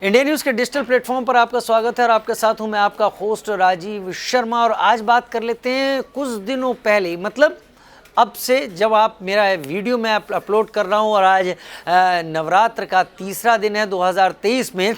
India news के digital platform पर आपका स्वागत है और आपके साथ हूं मैं आपका होस्ट राजीव शर्मा। और आज बात कर लेते हैं कुछ दिनों पहले, मतलब अब से जब आप मेरा वीडियो मैं अपलोड कर रहा हूं और आज नवरात्र का तीसरा दिन है 2023 में।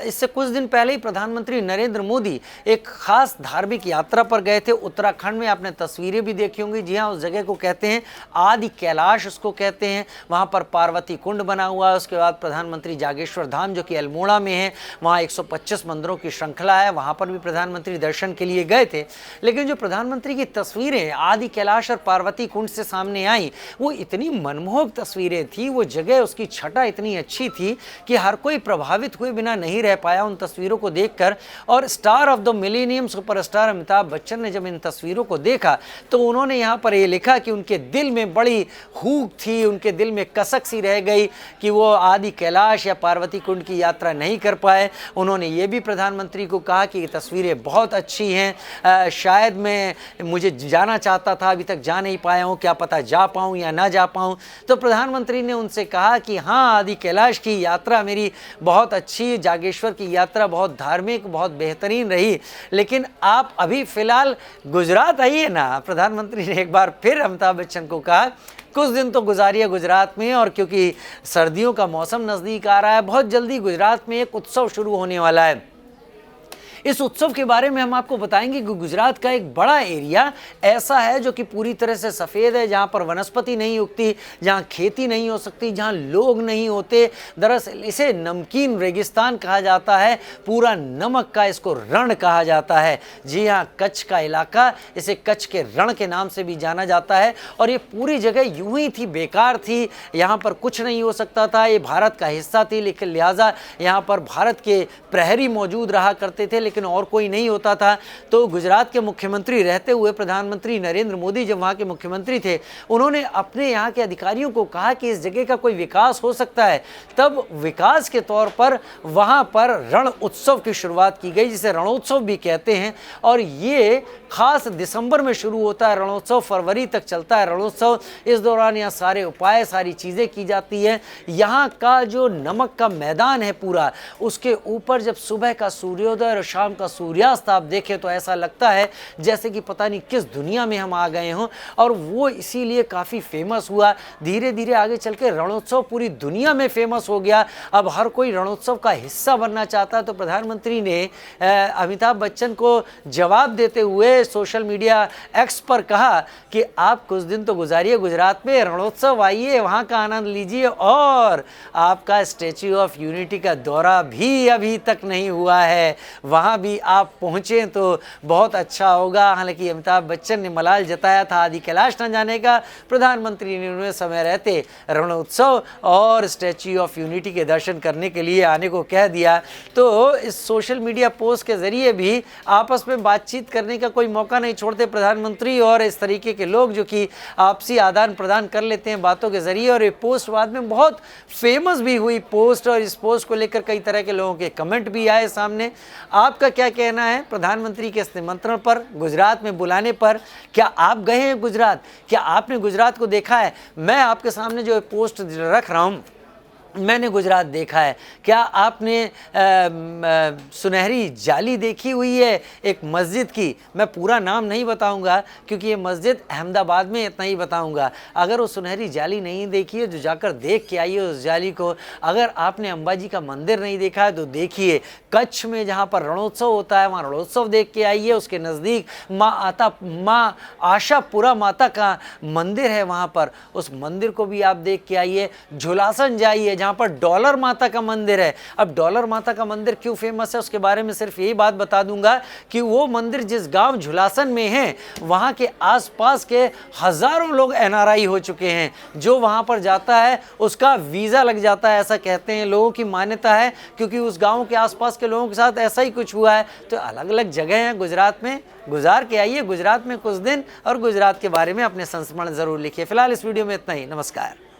इससे कुछ दिन पहले ही प्रधानमंत्री नरेंद्र मोदी एक खास धार्मिक यात्रा पर गए थे उत्तराखंड में। आपने तस्वीरें भी देखी होंगी। जी हाँ, उस जगह को कहते हैं आदि कैलाश, उसको कहते हैं। वहाँ पर पार्वती कुंड बना हुआ है। उसके बाद प्रधानमंत्री जागेश्वर धाम जो कि अल्मोड़ा में है, वहाँ 125 मंदिरों की श्रृंखला है, वहाँ पर भी प्रधानमंत्री दर्शन के लिए गए थे। लेकिन जो प्रधानमंत्री की तस्वीरें आदि कैलाश और पार्वती कुंड से सामने आई, वो इतनी मनमोहक तस्वीरें थी। वो जगह, उसकी छटा इतनी अच्छी थी कि हर कोई प्रभावित हुए बिना नहीं रह पाया उन तस्वीरों को देखकर। और star of the millennium superstar Amitabh Bachchan ने जब इन तस्वीरों को देखा तो उन्होंने यहाँ पर ये लिखा कि उनके दिल में बड़ी हूक थी, उनके दिल में कसक सी रह गई कि वो आदि कैलाश या पार्वती कुंड की यात्रा नहीं कर पाए। उन्होंने ये भी प्रधानमंत्री को कहा कि ये तस्वीरें बहुत अच्छी हैं, शायद मुझे जाना चाहता था, अभी तक जा नहीं पाया हूं, क्या पता जा पाऊं या ना जा पाऊं। तो प्रधानमंत्री ने उनसे कहा कि हाँ, आदि कैलाश की यात्रा मेरी बहुत अच्छी, जागेश्वर की यात्रा बहुत धार्मिक, बहुत बेहतरीन रही, लेकिन आप अभी फिलहाल गुजरात आइए ना। प्रधानमंत्री ने एक बार फिर अमिताभ बच्चन को कहा कुछ दिन तो गुजारिए गुजरात में, और क्योंकि सर्दियों का मौसम नज़दीक आ रहा है, बहुत जल्दी गुजरात में एक उत्सव शुरू होने वाला है। इस उत्सव के बारे में हम आपको बताएंगे कि गुजरात का एक बड़ा एरिया ऐसा है जो कि पूरी तरह से सफ़ेद है, जहाँ पर वनस्पति नहीं उगती, जहाँ खेती नहीं हो सकती, जहाँ लोग नहीं होते। दरअसल इसे नमकीन रेगिस्तान कहा जाता है, पूरा नमक का इसको रण कहा जाता है। जी हाँ, कच्छ का इलाका, इसे कच्छ के रण के नाम से भी जाना जाता है। और ये पूरी जगह यूं ही थी, बेकार थी, यहाँ पर कुछ नहीं हो सकता था। ये भारत का हिस्सा थी, लेकिन लिहाजा यहाँ पर भारत के प्रहरी मौजूद रहा करते थे, लेकिन और कोई नहीं होता था। तो गुजरात के मुख्यमंत्री रहते हुए प्रधानमंत्री नरेंद्र मोदी जब वहाँ के मुख्यमंत्री थे, उन्होंने अपने यहाँ के अधिकारियों को कहा कि इस जगह का कोई विकास हो सकता है। तब विकास के तौर पर वहाँ पर रण उत्सव की शुरुआत की गई, जिसे रणोत्सव भी कहते हैं। और ये खास दिसंबर में शुरू होता है रणोत्सव, फरवरी तक चलता है रणोत्सव। इस दौरान यहाँ सारे उपाय, सारी चीज़ें की जाती हैं। यहाँ का जो नमक का मैदान है पूरा, उसके ऊपर जब सुबह का सूर्योदय और शाम का सूर्यास्त आप देखें तो ऐसा लगता है जैसे कि पता नहीं किस दुनिया में हम आ गए हों। और वो इसीलिए काफ़ी फेमस हुआ। धीरे धीरे आगे चल के रणोत्सव पूरी दुनिया में फेमस हो गया। अब हर कोई रणोत्सव का हिस्सा बनना चाहता है। तो प्रधानमंत्री ने अमिताभ बच्चन को जवाब देते हुए सोशल मीडिया एक्स पर कहा कि आप कुछ दिन तो गुजारिए गुजरात में, रणोत्सव आइए, वहाँ का आनंद लीजिए। और आपका स्टैच्यू ऑफ यूनिटी का दौरा भी अभी तक नहीं हुआ है, वहाँ भी आप पहुँचें तो बहुत अच्छा होगा। हालांकि अमिताभ बच्चन ने मलाल जताया था आदि कैलाश न जाने का, प्रधानमंत्री ने उन्हें समय रहते रणोत्सव और स्टैच्यू ऑफ यूनिटी के दर्शन करने के लिए आने को कह दिया। तो इस सोशल मीडिया पोस्ट के ज़रिए भी आपस में बातचीत करने का कोई मौका नहीं छोड़ते प्रधानमंत्री और इस तरीके के लोग, जो कि आपसी आदान प्रदान कर लेते हैं बातों के ज़रिए। और ये पोस्ट बाद में बहुत फेमस भी हुई पोस्ट, और इस पोस्ट को लेकर कई तरह के लोगों के कमेंट भी आए सामने। आपका क्या कहना है प्रधानमंत्री के इस निमंत्रण पर, गुजरात में बुलाने पर? क्या आप गए हैं गुजरात? क्या आपने गुजरात को देखा है? मैं आपके सामने जो पोस्ट रख रहा हूँ, मैंने गुजरात देखा है। क्या आपने सुनहरी जाली देखी हुई है एक मस्जिद की? मैं पूरा नाम नहीं बताऊंगा क्योंकि ये मस्जिद अहमदाबाद में, इतना ही बताऊंगा। अगर वो सुनहरी जाली नहीं देखी है तो जाकर देख के आइए उस जाली को। अगर आपने अंबाजी का मंदिर नहीं देखा है तो देखिए। कच्छ में जहाँ पर रणोत्सव होता है वहाँ रणोत्सव देख के आइए। उसके नज़दीक माँ आशापुरा माता का मंदिर है, वहाँ पर उस मंदिर को भी आप देख के आइए। झुलासन जाइए जहाँ पर डॉलर माता का मंदिर है। अब डॉलर माता का मंदिर क्यों फेमस है उसके बारे में सिर्फ यही बात बता दूंगा कि वो मंदिर जिस गांव झुलासन में है, वहाँ के आसपास के हजारों लोग एनआरआई हो चुके हैं। जो वहाँ पर जाता है उसका वीज़ा लग जाता है, ऐसा कहते हैं, लोगों की मान्यता है, क्योंकि उस गाँव के आसपास के लोगों के साथ ऐसा ही कुछ हुआ है। तो अलग अलग जगह हैं गुजरात में, गुजार के आइए गुजरात में कुछ दिन और गुजरात के बारे में अपने संस्मरण ज़रूर लिखिए। फिलहाल इस वीडियो में इतना ही। नमस्कार।